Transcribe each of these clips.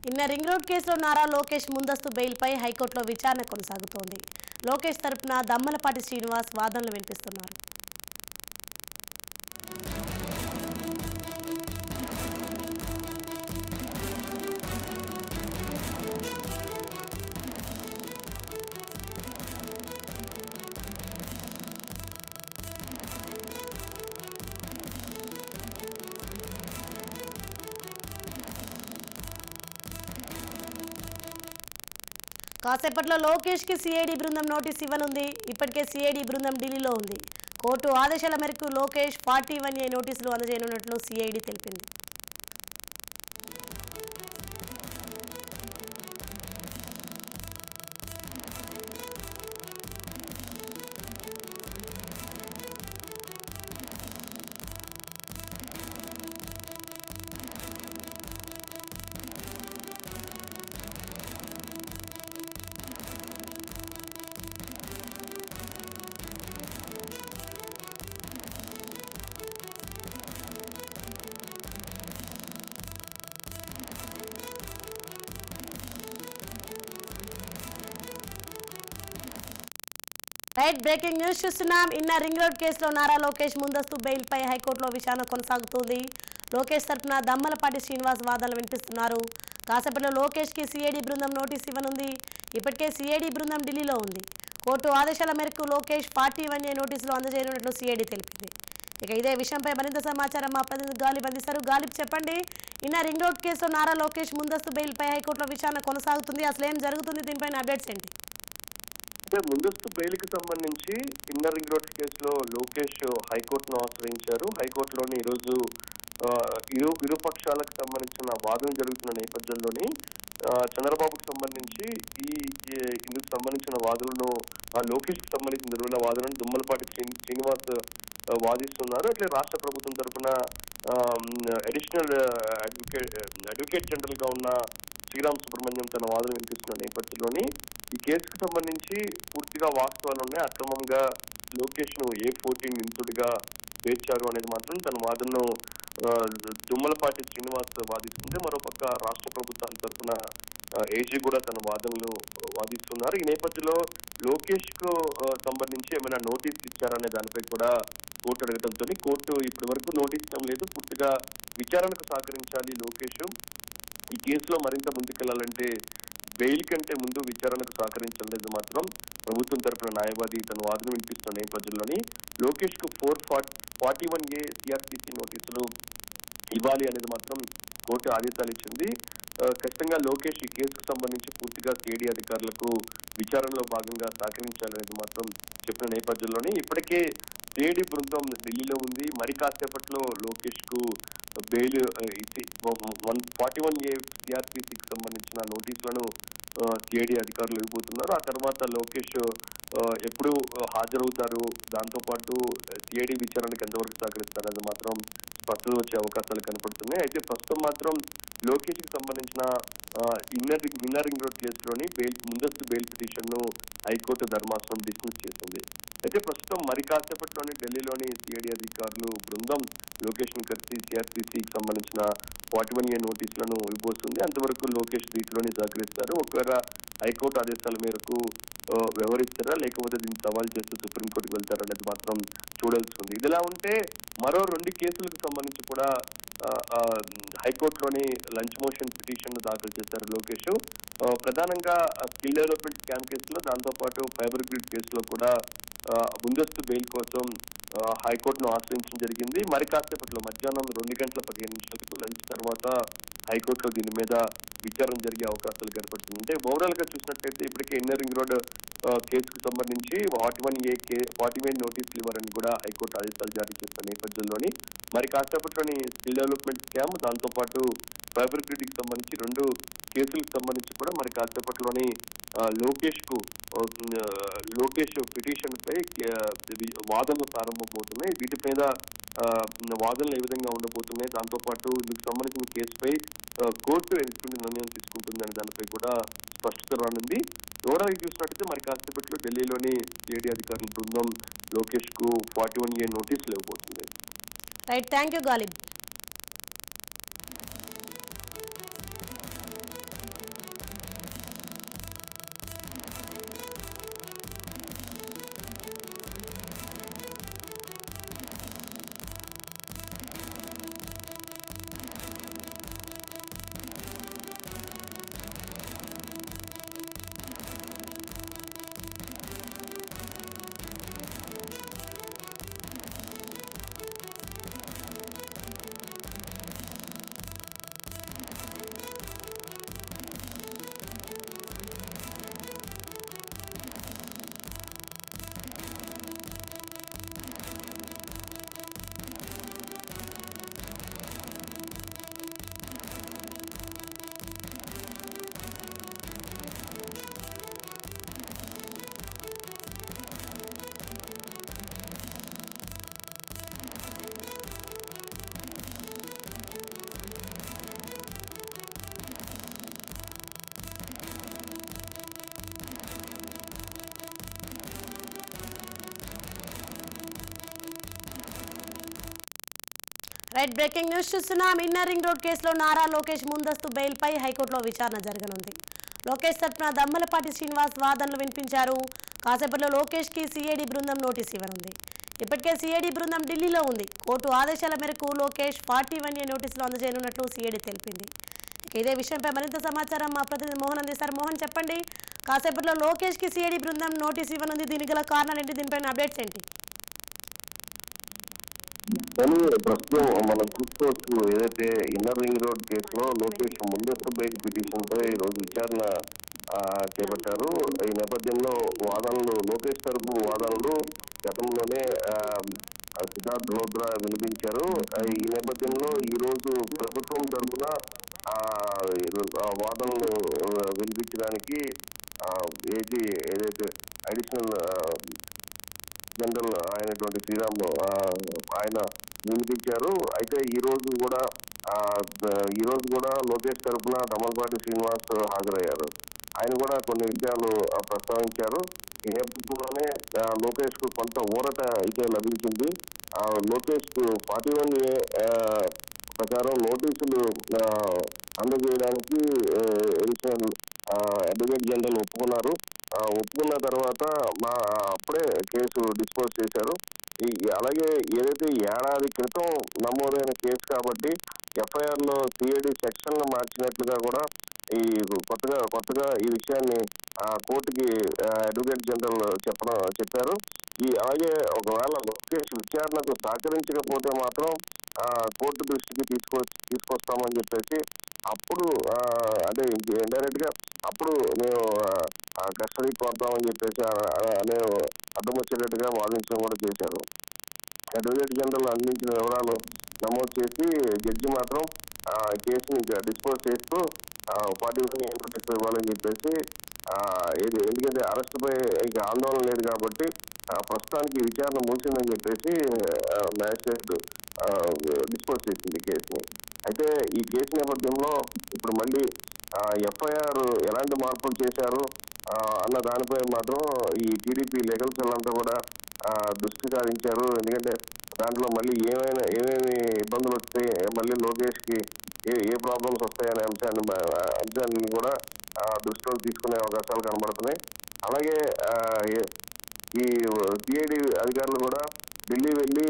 Inner ring road కేసులో నారా లోకేష్ ముందస్తు బెయిల్పై హైకోర్టులో విచారణ కొనసాగుతోంది. లోకేష్ తరపున దమ్మలపాటి శ్రీనివాస్ వాదనలు వినిపిస్తున్నారు. కాసేపట్లో లోకేష్ కి సిఐడి బృందం నోటీస్ ఇవ్వనుంది. ఇప్పటికే సిఐడి బృందం ఢిల్లీలో ఉంది. కోర్టు ఆదేశాల మేరకు లోకేష్ 41A నోటీసులు అందజేయనున్నట్లు సిఐడి తెలిపింది. రైట్ బ్రేకింగ్ న్యూస్ చూస్తున్నాం. ఇన్నర్ రింగ్ రోడ్ కేసులో నారా లోకేష్ ముందస్తు బెయిల్పై హైకోర్టులో విచారణ కొనసాగుతోంది. లోకేష్ తరపున దమ్మలపాటి శ్రీనివాస్ వాదనలు వినిపిస్తున్నారు. కాసేపట్లో లోకేష్కి సిఐడి బృందం నోటీస్ ఇవ్వనుంది. ఇప్పటికే సిఐడి బృందం ఢిల్లీలో ఉంది. కోర్టు ఆదేశాల మేరకు లోకేష్ 41A నోటీసులు అందజేయనున్నట్లు సిఐడి తెలిపింది. ఇక ఇదే విషయంపై మరింత సమాచారం మా ప్రతినిధి గాలిబ్ అందిస్తారు. గాలిబ్ చెప్పండి, ఇన్నర్ రింగ్ రోడ్ కేసులో నారా లోకేష్ ముందస్తు బెయిల్పై హైకోర్టులో విచారణ కొనసాగుతుంది. అసలు ఏం జరుగుతుంది, దీనిపైన అప్డేట్స్ ఏంటి? ముందస్తు బెయిల్కి సంబంధించి ఇన్నర్ రింగ్ రోడ్ కేసులో లోకేష్ హైకోర్టును ఆశ్రయించారు. హైకోర్టులోని ఈరోజు ఇరుపక్షాలకు సంబంధించిన వాదన జరుగుతున్న నేపథ్యంలోని చంద్రబాబుకు సంబంధించి ఇందుకు సంబంధించిన వాదనలను లోకేష్ కి సంబంధించిన జరుగుతున్న వాదనను దుమ్మలపాటి శ్రీనివాస్ వాదిస్తున్నారు. అట్లే రాష్ట్ర ప్రభుత్వం తరఫున అడిషనల్ అడ్వకేట్ జనరల్ గా ఉన్న శ్రీరామ్ సుబ్రహ్మణ్యం తన వాదన వినిపిస్తున్న నేపథ్యంలోని ఈ కేసుకు సంబంధించి పూర్తిగా వాస్తవాలు ఉన్నాయి. అక్రమంగా లోకేష్ ను A14 నిందితుడిగా పేర్చారు అనేది మాత్రం తన వాదనను దుమ్మలపాటి శ్రీనివాస్ వాదిస్తుంటే, మరోపక్క రాష్ట్ర ప్రభుత్వాల తరఫున ఏజీ కూడా తన వాదనలు వాదిస్తున్నారు. ఈ నేపథ్యంలో లోకేష్ కు సంబంధించి ఏమైనా నోటీసులు ఇచ్చారనే దానిపై కూడా కోర్టు అడగడంతో కోర్టు ఇప్పటి వరకు నోటీస్ ఇవ్వడం లేదు. పూర్తిగా విచారణకు సహకరించాలి లోకేష్. ఈ కేసులో మరింత ముందుకెళ్లాలంటే బెయిల్ కంటే ముందు విచారణకు సహకరించలేదు మాత్రం ప్రభుత్వం తరఫున న్యాయవాది తన వాదన వినిపిస్తున్న నేపథ్యంలోని లోకేష్ కు 41A CRPC నోటీసులు ఇవ్వాలి అనేది మాత్రం కోర్టు ఆదేశాలు ఇచ్చింది. ఖచ్చితంగా లోకేష్ ఈ కేసుకు సంబంధించి పూర్తిగా సిఐడి అధికారులకు విచారణలో భాగంగా సహకరించాలనేది మాత్రం చెప్పిన నేపథ్యంలోని ఇప్పటికే సిఐడి బృందం ఢిల్లీలో ఉంది. మరి కాసేపట్లో లోకేష్ కు బెయిల్ 41A CRPCకి సంబంధించిన నోటీసులను సిఐడి అధికారులు ఇవ్వబోతున్నారు. ఆ తర్వాత లోకేష్ ఎప్పుడు హాజరవుతారు, దాంతో పాటు సిఐడి విచారణకు ఎంతవరకు సహకరిస్తారనేది మాత్రం స్పష్టత వచ్చే అవకాశాలు కనపడుతున్నాయి. అయితే ప్రస్తుతం మాత్రం లోకేష్ కి సంబంధించిన ఇన్నర్ రింగ్ రోడ్ కేసులోని ముందస్తు బెయిల్ పిటిషన్ ను హైకోర్టు ధర్మాసనం డిస్మిస్ చేసింది. అయితే ప్రస్తుతం మరి కాసేపట్లోని ఢిల్లీలోని సిఐడి అధికారులు బృందం లోకేష్ ను కలిసి CRPCకి సంబంధించిన 41A నోటీసులను ఇవ్వబోతుంది. అంతవరకు లోకేష్ రీతిలోని సహకరిస్తారు. ఒకవేళ హైకోర్టు ఆదేశాల మేరకు వ్యవహరిస్తారా, లేకపోతే దీన్ని సవాల్ చేస్తూ సుప్రీంకోర్టుకు వెళ్తారనేది మాత్రం చూడాల్సి ఉంది. ఇదిలా ఉంటే మరో 2 కేసులకు సంబంధించి కూడా హైకోర్టులోని లంచ్ మోషన్ పిటిషన్ దాఖలు చేశారు లోకేష్. ప్రధానంగా స్కిల్ డెవలప్మెంట్ స్కామ్ కేసులో, దాంతో పాటు ఫైబర్ గ్రిడ్ కేసులో కూడా ముందస్తు బెయిల్ కోసం హైకోర్టును ఆశ్రయించడం జరిగింది. మరి కాసేపట్లో మధ్యాహ్నం 2:15 లంచ్ తర్వాత హైకోర్టులో దీని మీద విచారణ జరిగే అవకాశాలు కనపడుతుంది. అంటే ఓవరాల్ గా చూసినట్లయితే ఇప్పటికే ఇన్నర్ రింగ్ రోడ్ కేసుకు సంబంధించి 41A నోటీసులు ఇవ్వాలని కూడా హైకోర్టు ఆదేశాలు జారీ చేస్తున్న నేపథ్యంలోని మరి కాసేపట్లోని స్కిల్ డెవలప్మెంట్ స్కామ్, దాంతో పాటు ఫైబర్ గ్రిడ్ కి సంబంధించి 2 కేసులకు సంబంధించి కూడా మరి కాసేపట్లోని లోకేష్ పిటిషన్ పై వాదనలు ప్రారంభమవుతున్నాయి. వీటి మీద వాదనలు ఏ విధంగా ఉండబోతున్నాయి, దాంతో పాటు ఇందుకు సంబంధించిన కేసుపై కోర్టు ఎటువంటి నిర్ణయం తీసుకుంటుంది అనే దానిపై కూడా స్పష్టత రానుంది. ఓవరాల్ చూసినట్టయితే మరి కాసేపట్లో ఢిల్లీలోని సిఐడి అధికారుల బృందం లోకేష్ కు 41A నోటీసులు ఇవ్వబోతుంది. Right, thank you Ghalib. Right breaking news చూస్తున్నాం. ఇన్నర్ రింగ్ రోడ్ కేసులో నారా లోకేష్ ముందస్తు బెయిల్ పై హైకోర్టులో విచారణ జరగనుంది. లోకేష్ తరపున దమ్మలపాటి శ్రీనివాస్ వాదనలు వినిపించారు. కాసేపట్లో లోకేష్ కి సిఐడి బృందం నోటీస్ ఇవ్వనుంది. ఇప్పటికే సిఐడి బృందం ఢిల్లీలో ఉంది. కోర్టు ఆదేశాల మేరకు లోకేష్ 41A నోటీసులు అందజేయనున్నట్లు సిఐడి తెలిపింది. ఇదే విషయంపై మరింత సమాచారం మా ప్రతినిధి మోహన్ అందిస్తారు. మోహన్, చెప్పండి. కాసేపట్లో లోకేష్ కి సిఐడి బృందం నోటీస్ ఇవ్వనుంది. దీనికి గల కారణాలు ఏంటి? దీనిపైన అప్డేట్స్ ఏంటి? కానీ ప్రస్తుతం మనం చూసుకోవచ్చు, ఏదైతే ఇన్నర్ రింగ్ రోడ్ కేసులో లోకేష్ ముందస్తు బెయిల్ పిటిషన్ పై ఈ రోజు విచారణ చేపట్టారు. ఈ నేపథ్యంలో లోకేష్ తరపు వాదనలు గతంలోనే సిద్ధార్థ్ లోద్రా వినిపించారు. ఈ నేపథ్యంలో ఈ రోజు ప్రభుత్వం తరఫున వాదనలు వినిపించడానికి ఏదైతే అడిషనల్ జనరల్ అయినటువంటి శ్రీరామ్ ఆయన వినిపించారు. అయితే ఈ రోజు కూడా లోకేష్ తరఫున దమ్మలపాటి శ్రీనివాస్ హాజరయ్యారు. ఆయన కూడా కొన్ని విషయాలు ప్రస్తావించారు. ఈ నేపథ్యంలోనే లోకేష్ కు కొంత ఊరట అయితే లభించింది. లోకేష్ కు 41A ప్రకారం నోటీసులు అందజేయడానికి అడిషనల్ అడ్వకేట్ జనరల్ ఒప్పుకున్నారు. ఒప్పుకున్న తర్వాత అప్పుడే కేసు డిస్పోజ్ చేశారు. అలాగే ఏదైతే ఏడాది క్రితం నమోదైన కేసు కాబట్టి ఎఫ్ఐఆర్ లో సిఐడి సెక్షన్లు మార్చినట్లుగా కూడా ఈ కొత్తగా ఈ విషయాన్ని కోర్టుకి అడ్వకేట్ జనరల్ చెప్పారు. అలాగే ఒకవేళ లోకేష్ విచారణకు సహకరించకపోతే మాత్రం కోర్టు దృష్టికి తీసుకొస్తామని చెప్పేసి అప్పుడు అంటే ఇండైరెక్ట్ గా అప్పుడు మేము కస్టడీ కోరుతామని చెప్పేసి అడ్డం వచ్చేటట్టుగా వాదించడం కూడా చేశారు. అడ్వకేట్ జనరల్ అందించిన వివరాలు నమోదు చేసి జడ్జి మాత్రం కేసుని డిస్పోజ్ చేస్తూ 41A నోటీస్ ఇవ్వాలని చెప్పేసి ఎందుకంటే అరెస్ట్ పై ఇక ఆందోళన లేదు కాబట్టి ప్రస్తుతానికి విచారణ ముగిసిందని చెప్పేసి మ్యాజిస్ట్రేట్ డిస్పోజ్ చేసింది కేసుని. అయితే ఈ కేసు నేపథ్యంలో ఇప్పుడు మళ్ళీ ఎఫ్ఐఆర్ ఎలాంటి మార్పులు చేశారు అన్న దానిపై మాత్రం ఈ టీడీపీ లీగల్ సెల్ అంతా కూడా దృష్టి సారించారు. ఎందుకంటే దాంట్లో మళ్ళీ ఏమేమి ఇబ్బందులు వస్తాయి, మళ్ళీ లోకేష్ కి ఏ ప్రాబ్లమ్స్ వస్తాయనే అంశాన్ని కూడా దృష్టిలో తీసుకునే అవకాశాలు కనబడుతున్నాయి. అలాగే ఈ సిఐడి అధికారులు కూడా ఢిల్లీ వెళ్ళి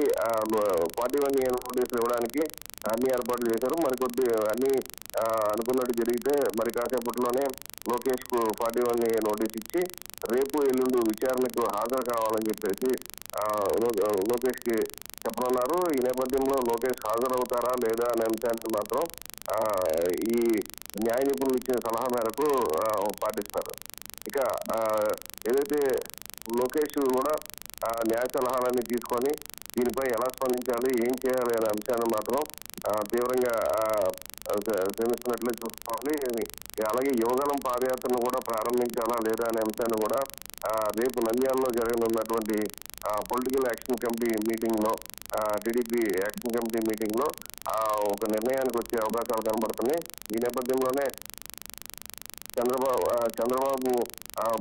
41A నోటీసులు ఇవ్వడానికి అన్ని ఏర్పాట్లు చేశారు. అన్ని అనుకున్నట్టు జరిగితే మరి కాసేపట్లోనే లోకేష్ కు 41A నోటీస్ ఇచ్చి రేపు ఎల్లుండి విచారణకు హాజరు కావాలని చెప్పేసి లోకేష్ కి చెప్పనున్నారు. ఈ నేపథ్యంలో లోకేష్ హాజరవుతారా లేదా అనే అంశాన్ని మాత్రం ఈ న్యాయ నిపుణులు ఇచ్చిన సలహా మేరకు పాటిస్తారు. ఇక ఏదైతే లోకేష్ కూడా న్యాయ సలహాలన్నీ తీసుకొని దీనిపై ఎలా స్పందించాలి, ఏం చేయాలి అనే అంశాన్ని మాత్రం తీవ్రంగా శ్రమిస్తున్నట్లే చూసుకోవాలి. అలాగే యువగలం పాదయాత్రను కూడా ప్రారంభించాలా లేదా అనే అంశాన్ని కూడా రేపు నంద్యాలలో జరగనున్నటువంటి పొలిటికల్ యాక్షన్ కమిటీ మీటింగ్ లో టీడీపీ యాక్షన్ కమిటీ మీటింగ్ లో ఒక నిర్ణయానికి వచ్చే అవకాశాలు కనబడుతున్నాయి. ఈ నేపథ్యంలోనే చంద్రబాబు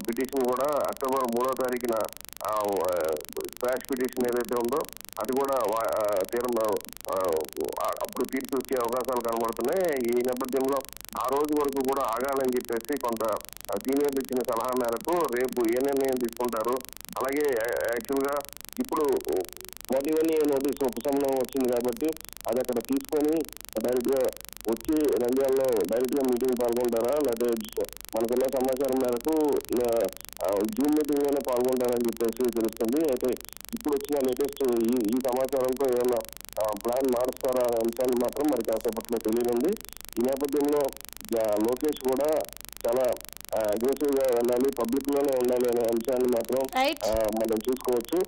పిటిషన్ కూడా అక్టోబర్ 3వ తారీఖున స్క్వాష్ పిటిషన్ ఏదైతే ఉందో అది కూడా అప్పుడు తీర్పు వచ్చే అవకాశాలు కనబడుతున్నాయి. ఈ నేపథ్యంలో ఆ రోజు వరకు కూడా ఆగాలని చెప్పేసి కొంత సీనియర్లు ఇచ్చిన సలహా మేరకు రేపు ఏ నిర్ణయం తీసుకుంటారు. అలాగే యాక్చువల్ గా ఇప్పుడు 41A నోటీస్ ఉపశమనం వచ్చింది కాబట్టి అది అక్కడ తీసుకొని డైరెక్ట్ గా వచ్చి నంద్యాలలో డైరెక్ట్ గా మీటింగ్ పాల్గొంటారా, లేకపోతే మనకున్న సమాచారం మేరకు జూమ్ మీటింగ్ లోనే పాల్గొంటారని చెప్పేసి తెలుస్తుంది. అయితే ఇప్పుడు వచ్చిన లేటెస్ట్ ఈ సమాచారంతో ఏమైనా ప్లాన్ మారుస్తారా అనే అంశాన్ని మాత్రం మరి కాసేపట్లో తెలియనుంది. ఈ నేపథ్యంలో లోకేష్ కూడా చాలా అగ్రెసివ్ గా వెళ్ళాలి, పబ్లిక్ లోనే ఉండాలి అనే అంశాన్ని మాత్రం మనం చూసుకోవచ్చు.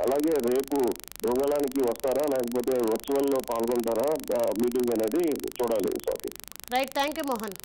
అలాగే రేపు దొంగలానికి వస్తారా లేకపోతే వర్చువల్ లో పాల్గొంటారా మీటింగ్ అనేది చూడాలి. Right, thank you Mohan.